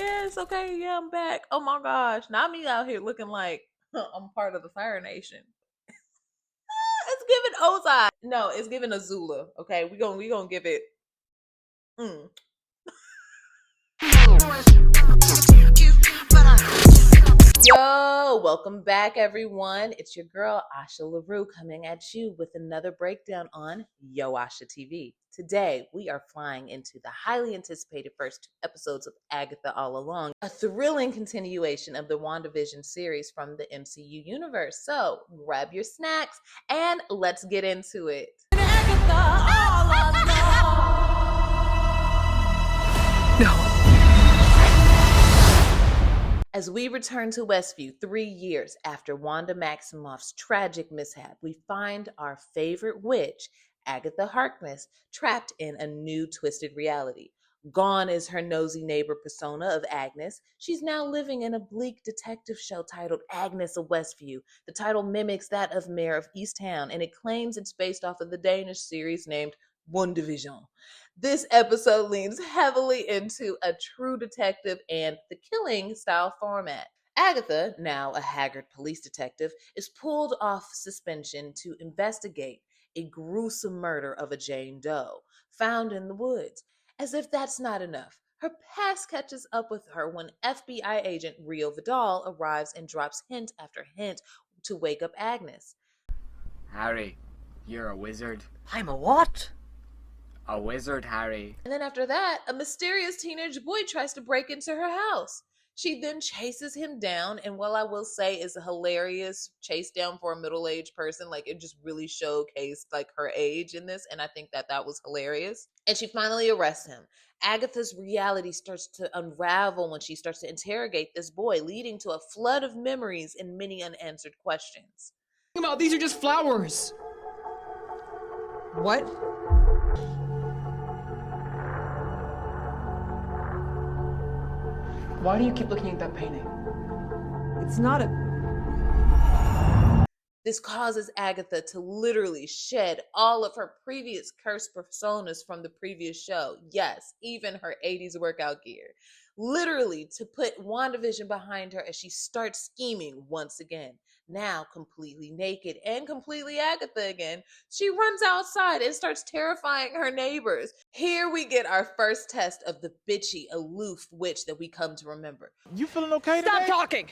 yes, okay, yeah, I'm back. Oh my gosh, not me out here looking like I'm part of the Fire Nation. It's giving Ozai. No, it's giving Azula. Okay, we gonna give it. Mm. Yo, welcome back, everyone. It's your girl Asha LaRue coming at you with another breakdown on Yo Asha TV. Today, we are flying into the highly anticipated first 2 episodes of Agatha All Along, a thrilling continuation of the WandaVision series from the MCU universe. So, grab your snacks and let's get into it. Agatha All Along. No. As we return to Westview 3 years after Wanda Maximoff's tragic mishap, we find our favorite witch, Agatha Harkness, trapped in a new twisted reality. Gone is her nosy neighbor persona of Agnes. She's now living in a bleak detective show titled Agnes of Westview. The title mimics that of Mayor of Easttown, and it claims it's based off of the Danish series named WandaVision. This episode leans heavily into a true detective and the killing style format. Agatha, now a haggard police detective, is pulled off suspension to investigate a gruesome murder of a Jane Doe found in the woods. As if that's not enough, her past catches up with her when FBI agent Rio Vidal arrives and drops hint after hint to wake up Agnes. Harry, you're a wizard. I'm a what? A wizard, Harry. And then after that, a mysterious teenage boy tries to break into her house. She then chases him down, and what I will say is a hilarious chase down for a middle-aged person. Like, it just really showcased like her age in this, and I think that was hilarious. And she finally arrests him. Agatha's reality starts to unravel when she starts to interrogate this boy, leading to a flood of memories and many unanswered questions. These are just flowers. What? Why do you keep looking at that painting? It's not a... This causes Agatha to literally shed all of her previous cursed personas from the previous show. Yes, even her 80s workout gear. Literally to put WandaVision behind her as she starts scheming once again. Now completely naked and completely Agatha again, she runs outside and starts terrifying her neighbors. Here we get our first test of the bitchy, aloof witch that we come to remember. You feeling okay today? Stop talking!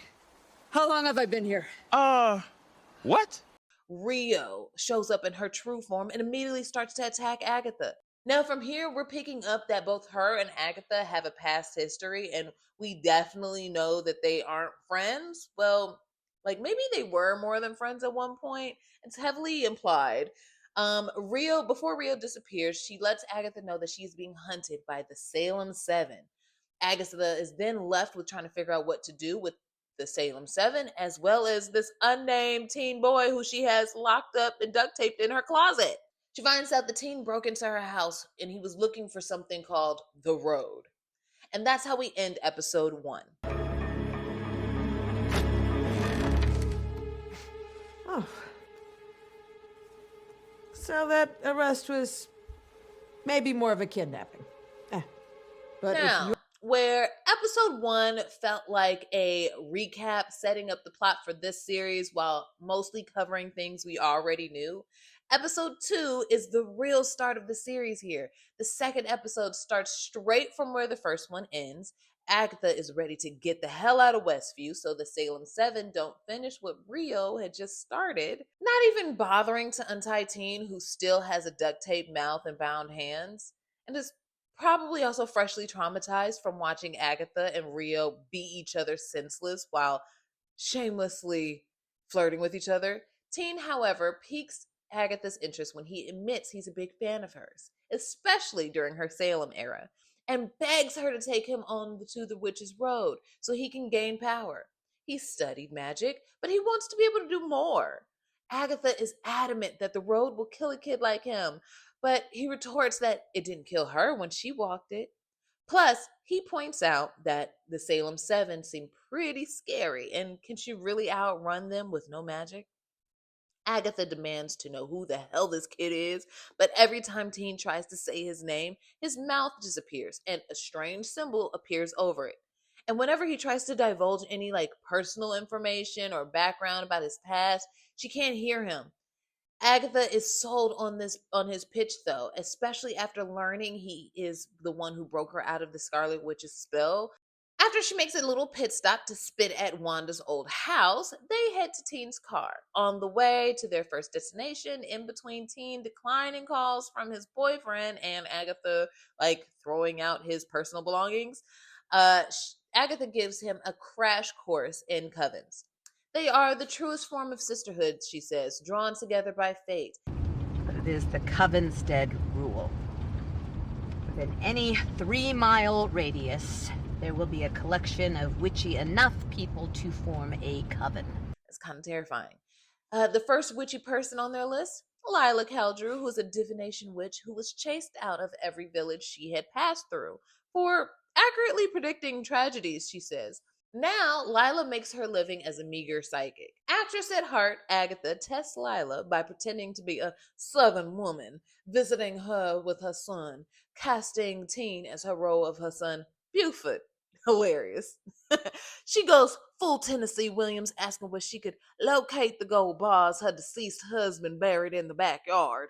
How long have I been here? What? Rio shows up in her true form and immediately starts to attack Agatha. Now from here, we're picking up that both her and Agatha have a past history, and we definitely know that they aren't friends. Well, like maybe they were more than friends at one point. It's heavily implied. Before Rio disappears, she lets Agatha know that she's being hunted by the Salem 7. Agatha is then left with trying to figure out what to do with the Salem 7, as well as this unnamed teen boy who she has locked up and duct taped in her closet. She finds out the teen broke into her house and he was looking for something called the Road. And that's how we end episode 1. Oh. So that arrest was maybe more of a kidnapping. But now, where episode 1 felt like a recap setting up the plot for this series while mostly covering things we already knew, episode 2 is the real start of the series here. The second episode starts straight from where the first one ends. Agatha is ready to get the hell out of Westview so the Salem 7 don't finish what Rio had just started. Not even bothering to untie Teen, who still has a duct tape mouth and bound hands, and is probably also freshly traumatized from watching Agatha and Rio beat each other senseless while shamelessly flirting with each other. Teen, however, piques Agatha's interest when he admits he's a big fan of hers, especially during her Salem era, and begs her to take him on to the Witch's Road so he can gain power. He studied magic, but he wants to be able to do more. Agatha is adamant that the road will kill a kid like him, but he retorts that it didn't kill her when she walked it. Plus, he points out that the Salem 7 seem pretty scary, and can she really outrun them with no magic? Agatha demands to know who the hell this kid is, but every time Teen tries to say his name, his mouth disappears and a strange symbol appears over it. And whenever he tries to divulge any like personal information or background about his past, she can't hear him. Agatha is sold on his pitch though, especially after learning he is the one who broke her out of the Scarlet Witch's spell. After she makes a little pit stop to spit at Wanda's old house, they head to Teen's car. On the way to their first destination, in between Teen declining calls from his boyfriend and Agatha like throwing out his personal belongings, Agatha gives him a crash course in covens. They are the truest form of sisterhood, she says, drawn together by fate. But it is the Covenstead rule. Within any 3-mile radius, there will be a collection of witchy enough people to form a coven. It's kind of terrifying. The first witchy person on their list, Lila Caldrew, who is a divination witch who was chased out of every village she had passed through for accurately predicting tragedies, she says. Now, Lila makes her living as a meager psychic. Actress at heart, Agatha tests Lila by pretending to be a Southern woman, visiting her with her son, casting Teen as her role of her son, Buford. Hilarious. She goes full Tennessee Williams, asking where she could locate the gold bars her deceased husband buried in the backyard.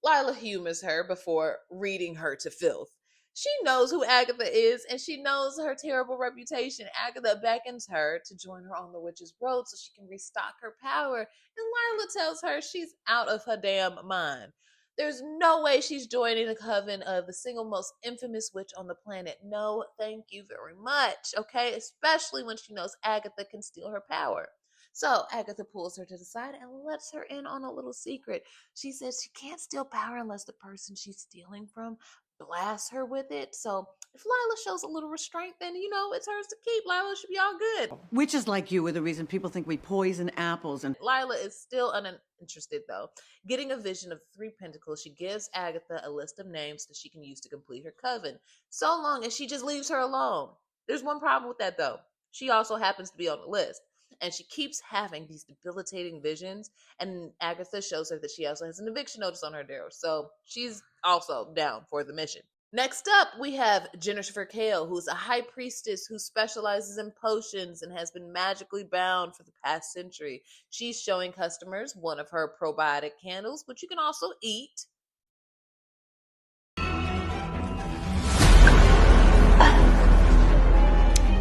Lila humors her before reading her to filth. She knows who Agatha is, and she knows her terrible reputation. Agatha beckons her to join her on the Witch's Road so she can restock her power, and Lila tells her she's out of her damn mind. There's no way she's joining the coven of the single most infamous witch on the planet. No, thank you very much, okay? Especially when she knows Agatha can steal her power. So Agatha pulls her to the side and lets her in on a little secret. She says she can't steal power unless the person she's stealing from blasts her with it. So if Lila shows a little restraint, then it's hers to keep. Lila should be all good. Witches like you are the reason people think we poison apples and... Lila is still uninterested though. Getting a vision of the 3 pentacles, she gives Agatha a list of names that she can use to complete her coven, so long as she just leaves her alone. There's one problem with that though. She also happens to be on the list, and she keeps having these debilitating visions, and Agatha shows her that she also has an eviction notice on her door, so she's also down for the mission. Next up, we have Jennifer Kale, who's a high priestess who specializes in potions and has been magically bound for the past century. She's showing customers one of her probiotic candles, which you can also eat.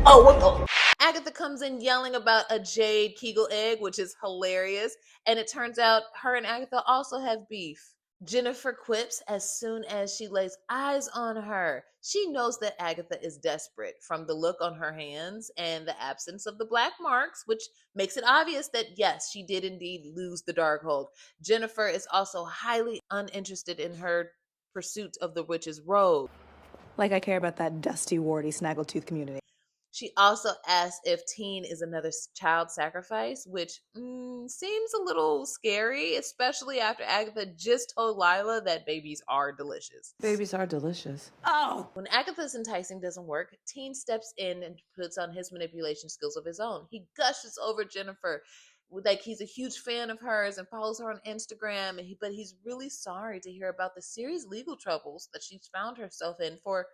Oh, what the? Agatha comes in yelling about a jade Kegel egg, which is hilarious, and it turns out her and Agatha also have beef. Jennifer quips as soon as she lays eyes on her. She knows that Agatha is desperate from the look on her hands and the absence of the black marks, which makes it obvious that yes, she did indeed lose the Darkhold. Jennifer is also highly uninterested in her pursuit of the Witch's Road. Like I care about that dusty, warty, snaggletooth community. She also asks if Teen is another child sacrifice, which seems a little scary, especially after Agatha just told Lila that babies are delicious. Babies are delicious. Oh! When Agatha's enticing doesn't work, Teen steps in and puts on his manipulation skills of his own. He gushes over Jennifer like he's a huge fan of hers and follows her on Instagram, but he's really sorry to hear about the serious legal troubles that she's found herself in for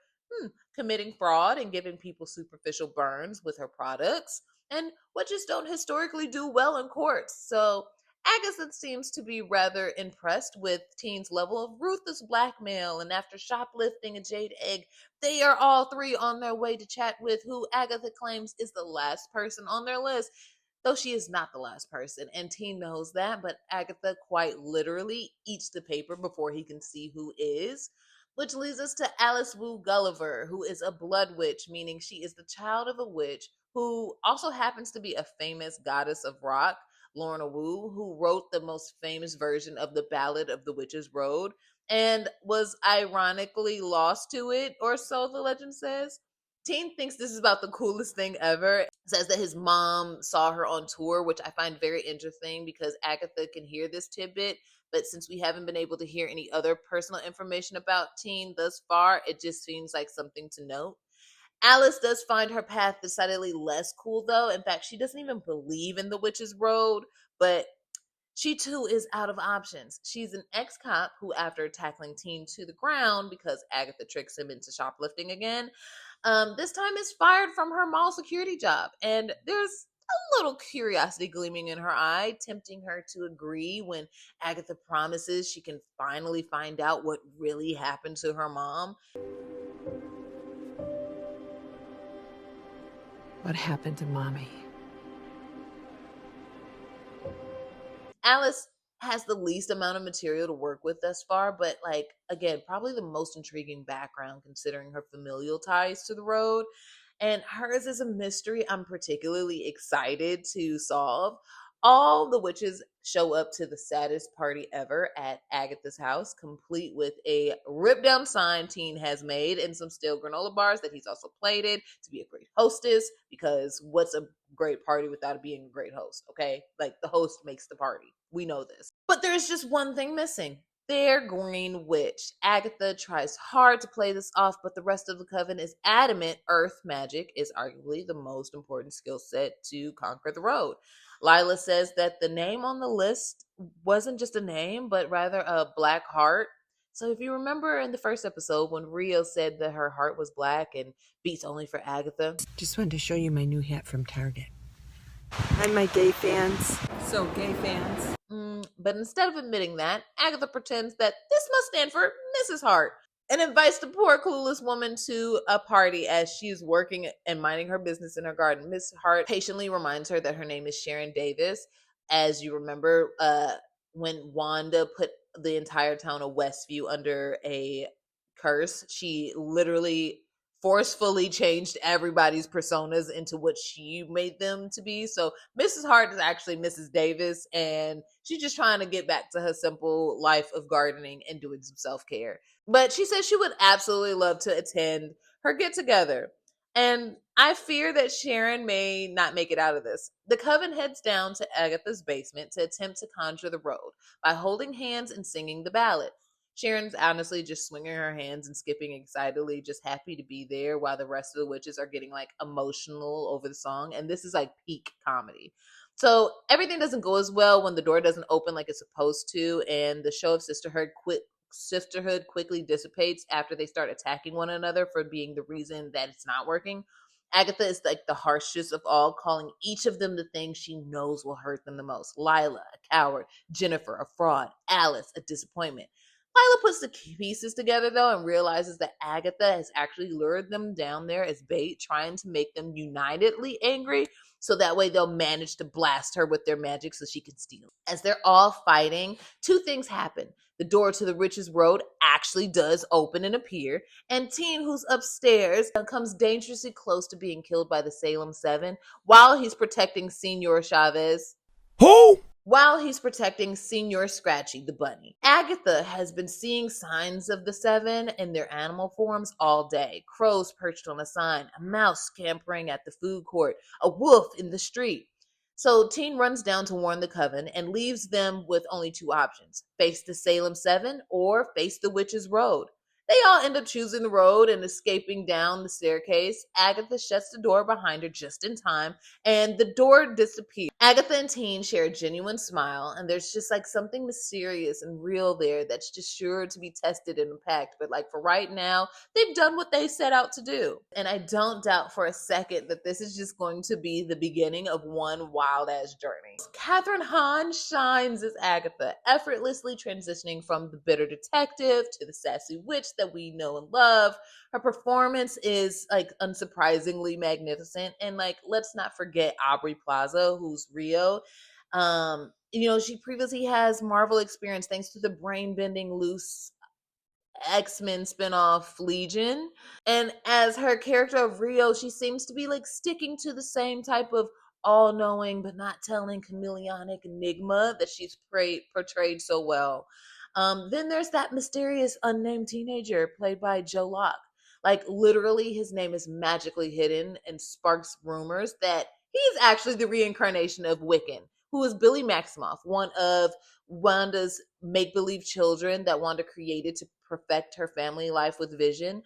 committing fraud and giving people superficial burns with her products, and witches don't historically do well in courts. So Agatha seems to be rather impressed with Teen's level of ruthless blackmail, and after shoplifting a jade egg, they are all 3 on their way to chat with who Agatha claims is the last person on their list, though she is not the last person, and Teen knows that, but Agatha quite literally eats the paper before he can see who is. Which leads us to Alice Wu Gulliver, who is a blood witch, meaning she is the child of a witch who also happens to be a famous goddess of rock, Lorna Wu, who wrote the most famous version of the Ballad of the Witch's Road and was ironically lost to it, or so the legend says. Teen thinks this is about the coolest thing ever. Says that his mom saw her on tour, which I find very interesting because Agatha can hear this tidbit. But since we haven't been able to hear any other personal information about Teen thus far, it just seems like something to note. Alice does find her path decidedly less cool, though. In fact, she doesn't even believe in the Witch's Road, but she too is out of options. She's an ex-cop who, after tackling Teen to the ground because Agatha tricks him into shoplifting again, this time is fired from her mall security job. And there's a little curiosity gleaming in her eye, tempting her to agree when Agatha promises she can finally find out what really happened to her mom. What happened to Mommy? Alice has the least amount of material to work with thus far, but like, again, probably the most intriguing background considering her familial ties to the road. And hers is a mystery I'm particularly excited to solve. All the witches show up to the saddest party ever at Agatha's house, complete with a ripped down sign Teen has made and some stale granola bars that he's also plated to be a great hostess, because what's a great party without being a great host, okay? Like, the host makes the party. We know this. But there's just one thing missing. Their green witch. Agatha tries hard to play this off, but the rest of the coven is adamant earth magic is arguably the most important skill set to conquer the road. Lila says that the name on the list wasn't just a name, but rather a black heart. So if you remember in the first episode when Rio said that her heart was black and beats only for Agatha. Just wanted to show you my new hat from Target. Hi, my gay fans. So, gay fans. But instead of admitting that, Agatha pretends that this must stand for Mrs. Hart and invites the poor clueless woman to a party as she's working and minding her business in her garden. Miss Hart patiently reminds her that her name is Sharon Davis. As you remember, when Wanda put the entire town of Westview under a curse, she literally forcefully changed everybody's personas into what she made them to be. So Mrs. Hart is actually Mrs. Davis, and she's just trying to get back to her simple life of gardening and doing some self-care. But she says she would absolutely love to attend her get-together. And I fear that Sharon may not make it out of this. The coven heads down to Agatha's basement to attempt to conjure the road by holding hands and singing the ballad. Sharon's honestly just swinging her hands and skipping excitedly, just happy to be there, while the rest of the witches are getting like emotional over the song. And this is like peak comedy. So everything doesn't go as well when the door doesn't open like it's supposed to, and the show of sisterhood quickly dissipates after they start attacking one another for being the reason that it's not working. Agatha is like the harshest of all, calling each of them the thing she knows will hurt them the most. Lila, a coward; Jennifer, a fraud; Alice, a disappointment. Lila puts the pieces together, though, and realizes that Agatha has actually lured them down there as bait, trying to make them unitedly angry, so that way they'll manage to blast her with their magic so she can steal. As they're all fighting, two things happen. The door to the Riches Road actually does open and appear, and Teen, who's upstairs, comes dangerously close to being killed by the Salem Seven while he's protecting Senor Chavez. Who? While he's protecting Senor Scratchy, the bunny. Agatha has been seeing signs of the seven in their animal forms all day. Crows perched on a sign, a mouse scampering at the food court, a wolf in the street. So Teen runs down to warn the coven and leaves them with only two options: face the Salem Seven or face the Witch's Road. They all end up choosing the road and escaping down the staircase. Agatha shuts the door behind her just in time, and the door disappears. Agatha and Teen share a genuine smile, and there's just like something mysterious and real there that's just sure to be tested and unpacked. But like for right now, they've done what they set out to do. And I don't doubt for a second that this is just going to be the beginning of one wild-ass journey. Katheryn Hahn shines as Agatha, effortlessly transitioning from the bitter detective to the sassy witch that we know and love. Her performance is like unsurprisingly magnificent, and like let's not forget Aubrey Plaza, who's Rio. She previously has Marvel experience thanks to the brain-bending loose X-Men spinoff Legion. And as her character of Rio, she seems to be like sticking to the same type of all-knowing but not telling chameleonic enigma that she's portrayed so well. Then there's that mysterious unnamed teenager played by Joe Locke. Like literally his name is magically hidden and sparks rumors that he's actually the reincarnation of Wiccan, who is Billy Maximoff, one of Wanda's make-believe children that Wanda created to perfect her family life with Vision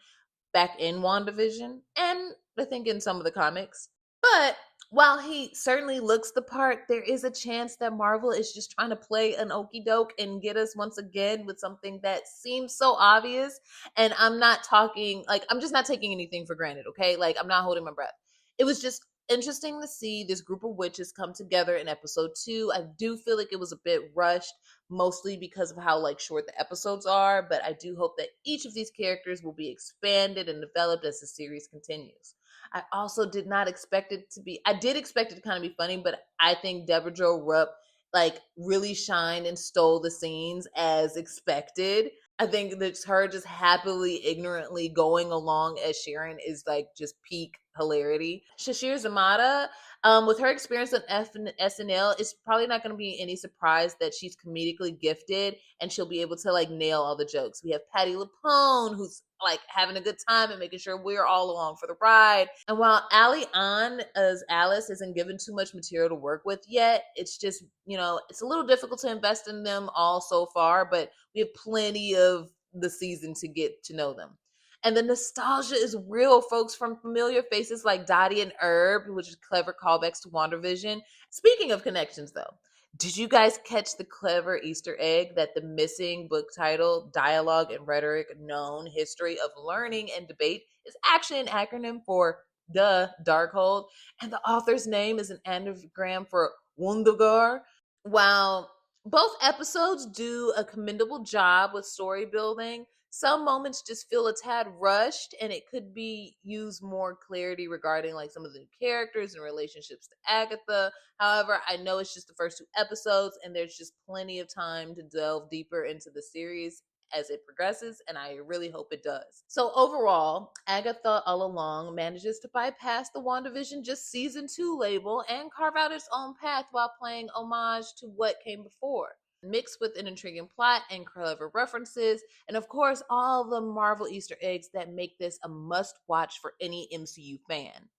back in WandaVision, and I think in some of the comics. But While he certainly looks the part, there is a chance that Marvel is just trying to play an okie doke and get us once again with something that seems so obvious. And I'm not talking, like, I'm just not taking anything for granted, okay? Like, I'm not holding my breath. It was just interesting to see this group of witches come together in episode 2. I do feel like it was a bit rushed, mostly because of how like short the episodes are, but I do hope that each of these characters will be expanded and developed as the series continues. I also did not expect it to be, I did expect it to kind of be funny, but I think Deborah Jo Rupp like really shined and stole the scenes as expected. I think that her just happily, ignorantly going along as Sharon is like just peak hilarity. Shashir Zamata, with her experience on SNL, it's probably not going to be any surprise that she's comedically gifted and she'll be able to like nail all the jokes. We have Patti LuPone, who's like having a good time and making sure we're all along for the ride. And while Ali An as Alice isn't given too much material to work with yet, it's just, you know, it's a little difficult to invest in them all so far, but we have plenty of the season to get to know them. And the nostalgia is real, folks, from familiar faces like Dottie and Herb, which is clever callbacks to WandaVision. Speaking of connections, though, did you guys catch the clever Easter egg that the missing book title, Dialogue and Rhetoric, Known History of Learning and Debate, is actually an acronym for Darkhold, and the author's name is an anagram for Wundergar? While both episodes do a commendable job with story building, some moments just feel a tad rushed, and it could be used more clarity regarding like some of the new characters and relationships to Agatha. However, I know it's just the first 2 episodes and there's just plenty of time to delve deeper into the series as it progresses, and I really hope it does. So overall, Agatha All Along manages to bypass the WandaVision just season 2 label and carve out its own path while playing homage to what came before, mixed with an intriguing plot and clever references, and of course, all the Marvel Easter eggs that make this a must-watch for any MCU fan.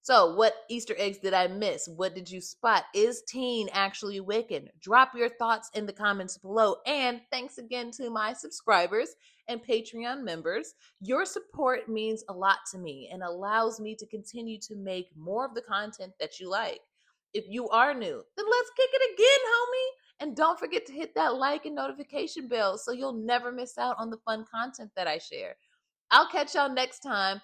So, what Easter eggs did I miss? What did you spot? Is Teen actually Wiccan? Drop your thoughts in the comments below. And thanks again to my subscribers and Patreon members. Your support means a lot to me and allows me to continue to make more of the content that you like. If you are new, then let's kick it again, homie. And don't forget to hit that like and notification bell so you'll never miss out on the fun content that I share. I'll catch y'all next time.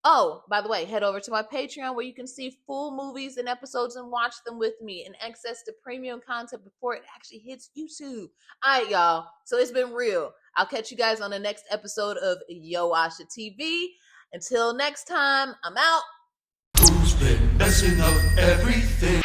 Oh, by the way, head over to my Patreon where you can see full movies and episodes and watch them with me and access to premium content before it actually hits YouTube. All right, y'all. So it's been real. I'll catch you guys on the next episode of Yo Asha TV. Until next time, I'm out. Who's been messing up everything?